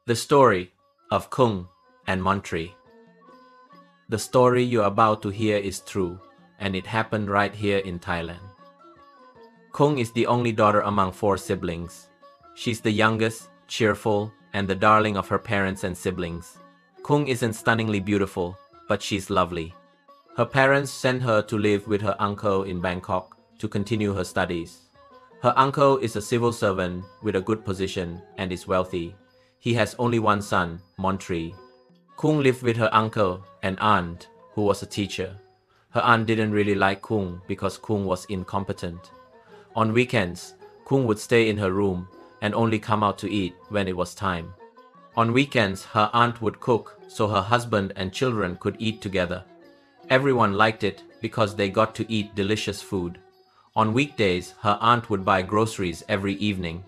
The story of Kung and Montri. The story you're about to hear is true, and it happened right here in Thailand. Kung is the only daughter among 4 siblings. She's the youngest, cheerful, and the darling of her parents and siblings. Kung isn't stunningly beautiful, but she's lovely. Her parents sent her to live with her uncle in Bangkok to continue her studies. Her uncle is a civil servant with a good position and is wealthy. He has only one son, Montri. Kung lived with her uncle and aunt, who was a teacher. Her aunt didn't really like Kung because Kung was incompetent. On weekends, Kung would stay in her room and only come out to eat when it was time. On weekends, her aunt would cook so her husband and children could eat together. Everyone liked it because they got to eat delicious food. On weekdays, her aunt would buy groceries every evening.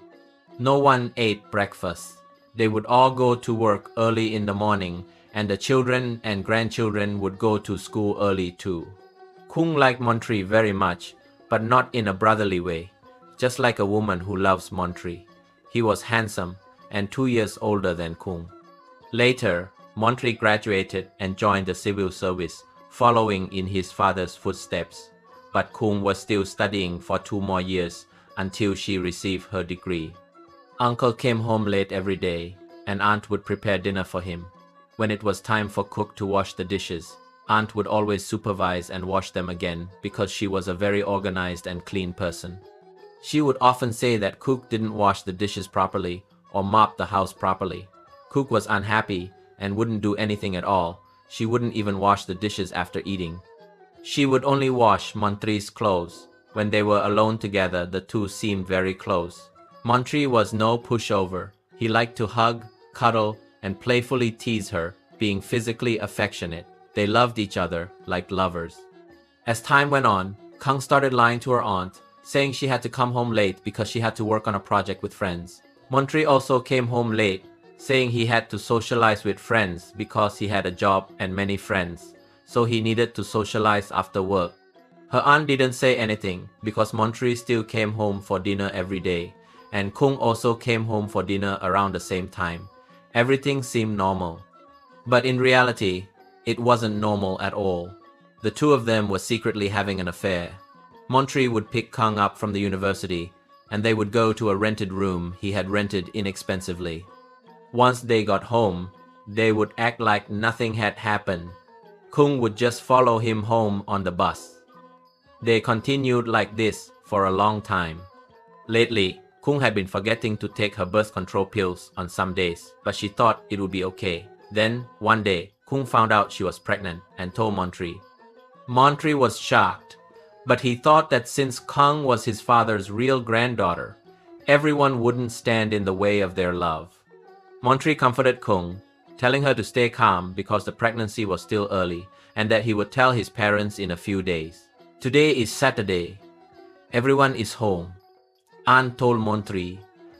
No one ate breakfast. They would all go to work early in the morning, and the children and grandchildren would go to school early too. Kung liked Montri very much, but not in a brotherly way, just like a woman who loves Montri. He was handsome and 2 years older than Kung. Later, Montri graduated and joined the civil service, following in his father's footsteps. But Kung was still studying for 2 more years until she received her degree. Uncle came home late every day, and Aunt would prepare dinner for him. When it was time for Cook to wash the dishes, Aunt would always supervise and wash them again because she was a very organized and clean person. She would often say that Cook didn't wash the dishes properly or mop the house properly. Cook was unhappy and wouldn't do anything at all. She wouldn't even wash the dishes after eating. She would only wash Montri's clothes. When they were alone together, the two seemed very close. Montri was no pushover. He liked to hug, cuddle, and playfully tease her, being physically affectionate. They loved each other like lovers. As time went on, Kung started lying to her aunt, saying she had to come home late because she had to work on a project with friends. Montri also came home late, saying he had to socialize with friends because he had a job and many friends, so he needed to socialize after work. Her aunt didn't say anything because Montri still came home for dinner every day, and Kung also came home for dinner around the same time. Everything seemed normal. But in reality, it wasn't normal at all. The two of them were secretly having an affair. Montri would pick Kung up from the university, and they would go to a rented room he had rented inexpensively. Once they got home, they would act like nothing had happened. Kung would just follow him home on the bus. They continued like this for a long time. Lately, Kung had been forgetting to take her birth control pills on some days, but she thought it would be okay. Then, one day, Kung found out she was pregnant and told Montri. Montri was shocked, but he thought that since Kung was his father's real granddaughter, everyone wouldn't stand in the way of their love. Montri comforted Kung, telling her to stay calm because the pregnancy was still early and that he would tell his parents in a few days. Today is Saturday. Everyone is home. Aunt told Montri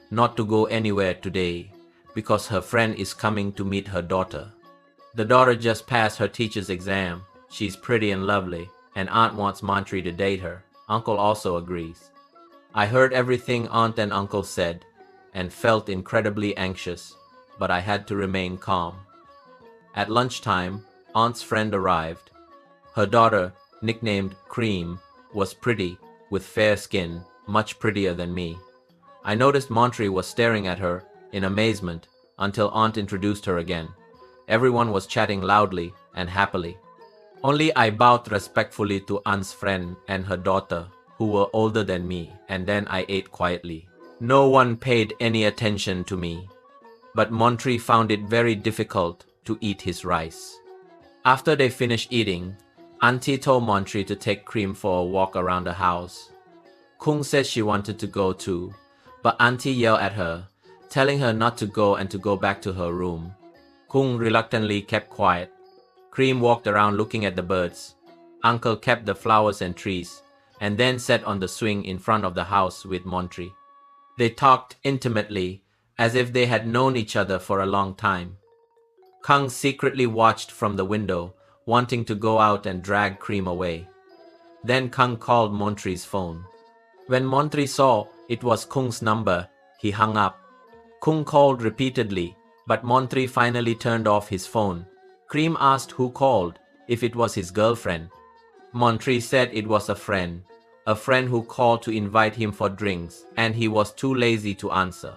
not to go anywhere today because her friend is coming to meet her daughter. The daughter just passed her teacher's exam. She's pretty and lovely, and Aunt wants Montri to date her. Uncle also agrees. I heard everything Aunt and Uncle said and felt incredibly anxious, but I had to remain calm. At lunchtime, Aunt's friend arrived. Her daughter, nicknamed Cream, was pretty with fair skin, much prettier than me. I noticed Montri was staring at her in amazement until Aunt introduced her again. Everyone was chatting loudly and happily. Only I bowed respectfully to Aunt's friend and her daughter, who were older than me, and then I ate quietly. No one paid any attention to me, but Montri found it very difficult to eat his rice. After they finished eating, Auntie told Montri to take Cream for a walk around the house. Kung said she wanted to go too, but Auntie yelled at her, telling her not to go and to go back to her room. Kung reluctantly kept quiet. Cream walked around looking at the birds. Uncle kept the flowers and trees, and then sat on the swing in front of the house with Montri. They talked intimately, as if they had known each other for a long time. Kung secretly watched from the window, wanting to go out and drag Cream away. Then Kung called Montri's phone. When Montri saw it was Kung's number, he hung up. Kung called repeatedly, But Montri finally turned off his phone. Cream asked who called, if it was his girlfriend. Montri said it was a friend who called to invite him for drinks, and he was too lazy to answer.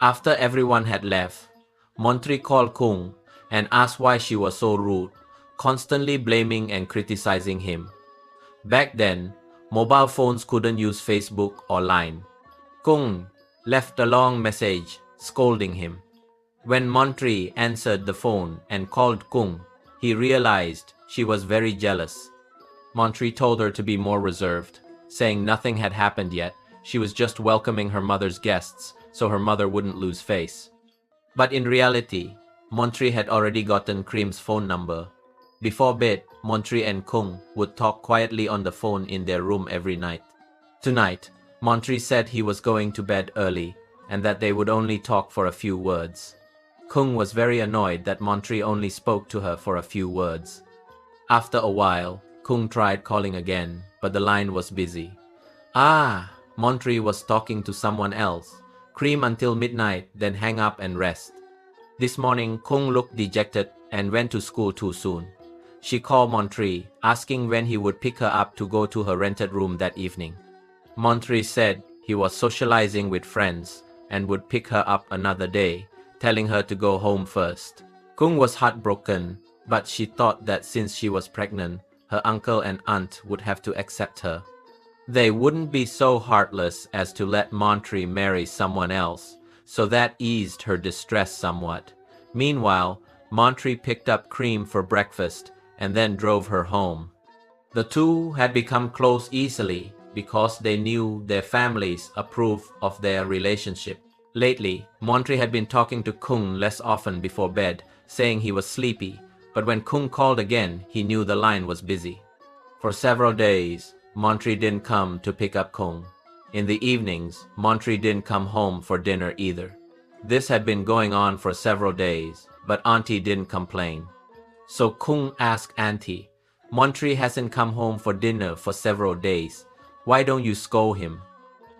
After everyone had left, Montri called Kung and asked why she was so rude, constantly blaming and criticizing him. Back then, mobile phones couldn't use Facebook or Line. Kung left a long message scolding him. When Montri answered the phone and called Kung, he realized she was very jealous. Montri told her to be more reserved, saying nothing had happened yet. She was just welcoming her mother's guests so her mother wouldn't lose face. But in reality, Montri had already gotten Cream's phone number. Before bed, Montri and Kung would talk quietly on the phone in their room every night. Tonight, Montri said he was going to bed early and that they would only talk for a few words. Kung was very annoyed that Montri only spoke to her for a few words. After a while, Kung tried calling again, but the line was busy. Montri was talking to someone else. Cream until midnight, then hang up and rest. This morning, Kung looked dejected and went to school too soon. She called Montri, asking when he would pick her up to go to her rented room that evening. Montri said he was socializing with friends and would pick her up another day, telling her to go home first. Kung was heartbroken, but she thought that since she was pregnant, her uncle and aunt would have to accept her. They wouldn't be so heartless as to let Montri marry someone else, so that eased her distress somewhat. Meanwhile, Montri picked up Cream for breakfast and then drove her home. The two had become close easily because they knew their families approved of their relationship. Lately, Montri had been talking to Kung less often before bed, saying he was sleepy, but when Kung called again, he knew the line was busy. For several days, Montri didn't come to pick up Kung. In the evenings, Montri didn't come home for dinner either. This had been going on for several days, but Auntie didn't complain. So Kung asked Auntie, "Montri hasn't come home for dinner for several days. Why don't you scold him?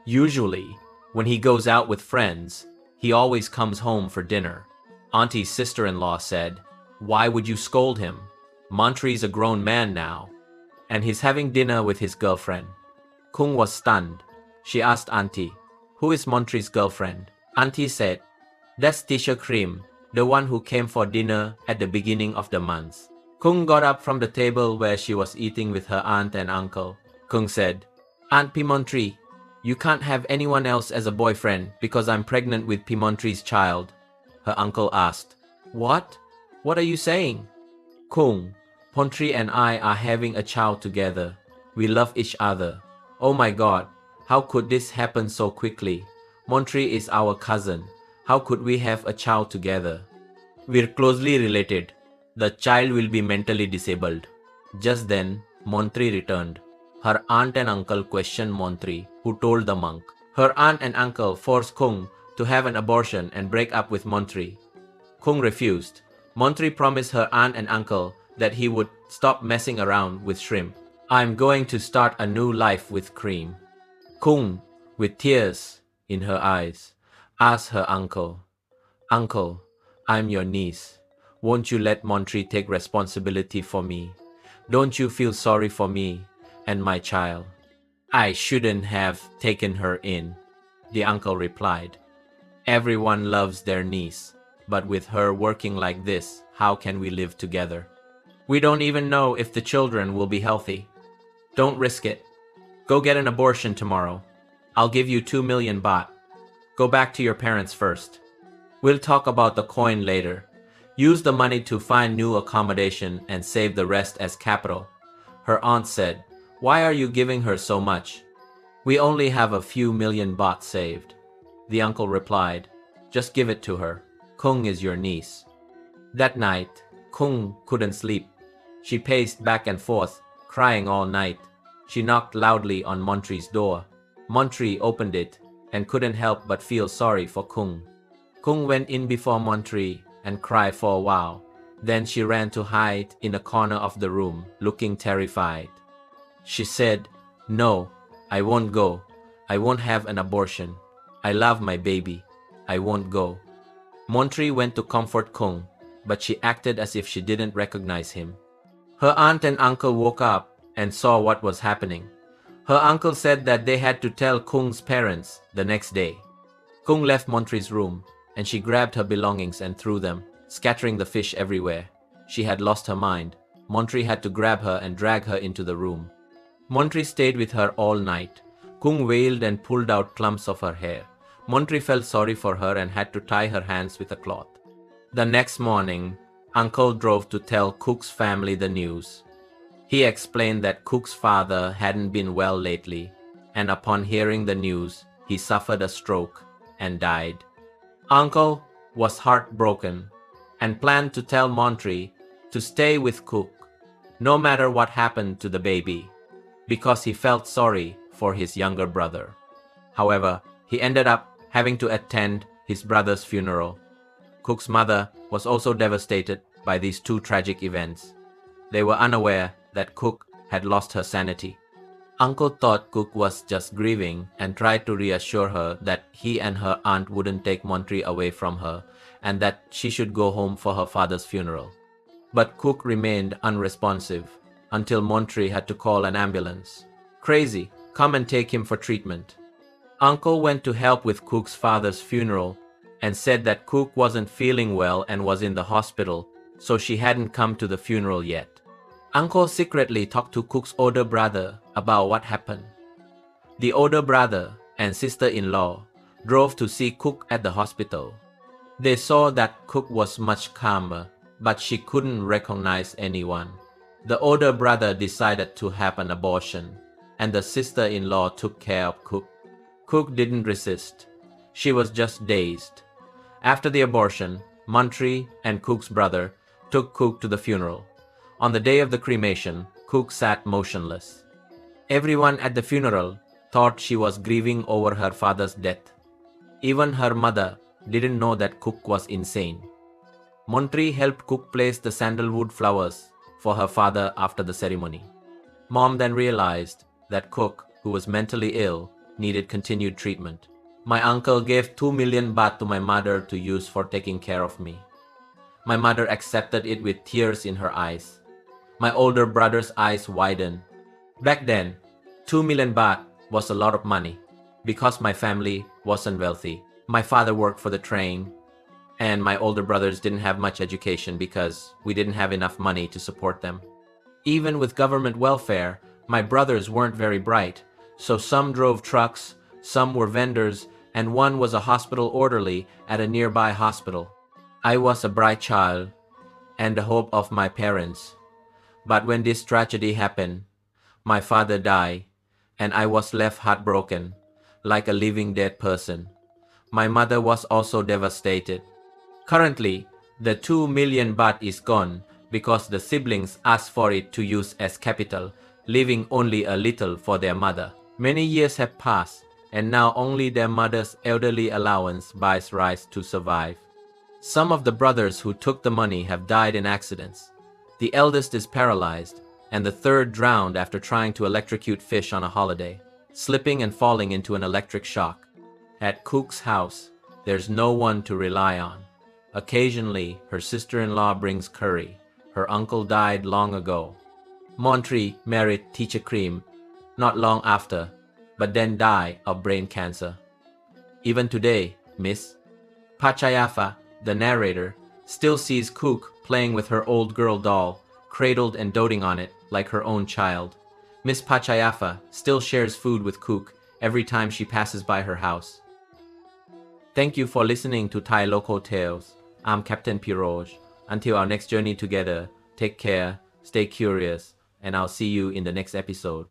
Usually, when he goes out with friends, he always comes home for dinner." Auntie's sister-in-law said, "Why would you scold him? Montri's a grown man now, and he's having dinner with his girlfriend." Kung was stunned. She asked Auntie, "Who is Montri's girlfriend?" Auntie said, "That's Teacher Cream, the one who came for dinner at the beginning of the month." Kung got up from the table where she was eating with her aunt and uncle. Kung said, "Aunt Montri, you can't have anyone else as a boyfriend because I'm pregnant with Montri's child." Her uncle asked, "What? What are you saying?" "Kung, Montri and I are having a child together. We love each other. Oh my God, how could this happen so quickly? Montri is our cousin. How could we have a child together? We're closely related. The child will be mentally disabled." Just then, Montri returned. Her aunt and uncle questioned Montri, who told the monk. Her aunt and uncle forced Kung to have an abortion and break up with Montri. Kung refused. Montri promised her aunt and uncle that he would stop messing around with shrimp. "I'm going to start a new life with Cream." Kung, with tears in her eyes, asked her uncle, "Uncle, I'm your niece. Won't you let Montri take responsibility for me? Don't you feel sorry for me and my child?" "I shouldn't have taken her in," the uncle replied. "Everyone loves their niece, but with her working like this, how can we live together? We don't even know if the children will be healthy. Don't risk it. Go get an abortion tomorrow. I'll give you 2 million baht. Go back to your parents first. We'll talk about the coin later. Use the money to find new accommodation and save the rest as capital." Her aunt said, "Why are you giving her so much? We only have a few million baht saved." The uncle replied, "Just give it to her. Kung is your niece." That night, Kung couldn't sleep. She paced back and forth, crying all night. She knocked loudly on Montri's door. Montri opened it and couldn't help but feel sorry for Kung. Kung went in before Montri and cried for a while. Then she ran to hide in a corner of the room, looking terrified. She said, "No, I won't go. I won't have an abortion. I love my baby. I won't go." Montri went to comfort Kung, but she acted as if she didn't recognize him. Her aunt and uncle woke up and saw what was happening. Her uncle said that they had to tell Kung's parents the next day. Kung left Montri's room, and she grabbed her belongings and threw them, scattering the fish everywhere. She had lost her mind. Montri had to grab her and drag her into the room. Montri stayed with her all night. Kung wailed and pulled out clumps of her hair. Montri felt sorry for her and had to tie her hands with a cloth. The next morning, Uncle drove to tell Cook's family the news. He explained that Cook's father hadn't been well lately, and upon hearing the news, he suffered a stroke and died. Uncle was heartbroken and planned to tell Montri to stay with Cook, no matter what happened to the baby, because he felt sorry for his younger brother. However, he ended up having to attend his brother's funeral. Cook's mother was also devastated by these two tragic events. They were unaware that Cook had lost her sanity. Uncle thought Cook was just grieving and tried to reassure her that he and her aunt wouldn't take Montri away from her and that she should go home for her father's funeral. But Cook remained unresponsive until Montri had to call an ambulance. Crazy, come and take him for treatment. Uncle went to help with Cook's father's funeral and said that Cook wasn't feeling well and was in the hospital, so she hadn't come to the funeral yet. Uncle secretly talked to Cook's older brother about what happened. The older brother and sister-in-law drove to see Cook at the hospital. They saw that Cook was much calmer, but she couldn't recognize anyone. The older brother decided to have an abortion, and the sister-in-law took care of Cook. Cook didn't resist. She was just dazed. After the abortion, Montri and Cook's brother took Cook to the funeral. On the day of the cremation, Cook sat motionless. Everyone at the funeral thought she was grieving over her father's death. Even her mother didn't know that Cook was insane. Montri helped Cook place the sandalwood flowers for her father after the ceremony. Mom then realized that Cook, who was mentally ill, needed continued treatment. My uncle gave 2 million baht to my mother to use for taking care of me. My mother accepted it with tears in her eyes. My older brother's eyes widened. Back then, 2 million baht was a lot of money because my family wasn't wealthy. My father worked for the train, and my older brothers didn't have much education because we didn't have enough money to support them. Even with government welfare, my brothers weren't very bright, so some drove trucks, some were vendors, and one was a hospital orderly at a nearby hospital. I was a bright child and the hope of my parents. But when this tragedy happened, my father died, and I was left heartbroken, like a living dead person. My mother was also devastated. Currently, the 2 million baht is gone because the siblings asked for it to use as capital, leaving only a little for their mother. Many years have passed, and now only their mother's elderly allowance buys rice to survive. Some of the brothers who took the money have died in accidents. The eldest is paralyzed, and the third drowned after trying to electrocute fish on a holiday, slipping and falling into an electric shock. At Cook's house, there's no one to rely on. Occasionally, her sister-in-law brings curry. Her uncle died long ago. Montri married Teacher Cream not long after, but then died of brain cancer. Even today, Miss Pachayafa, the narrator, still sees Cook playing with her old girl doll, cradled and doting on it like her own child. Miss Pachayafa still shares food with Cook every time she passes by her house. Thank you for listening to Thai Local Tales. I'm Captain Piroj. Until our next journey together, take care, stay curious, and I'll see you in the next episode.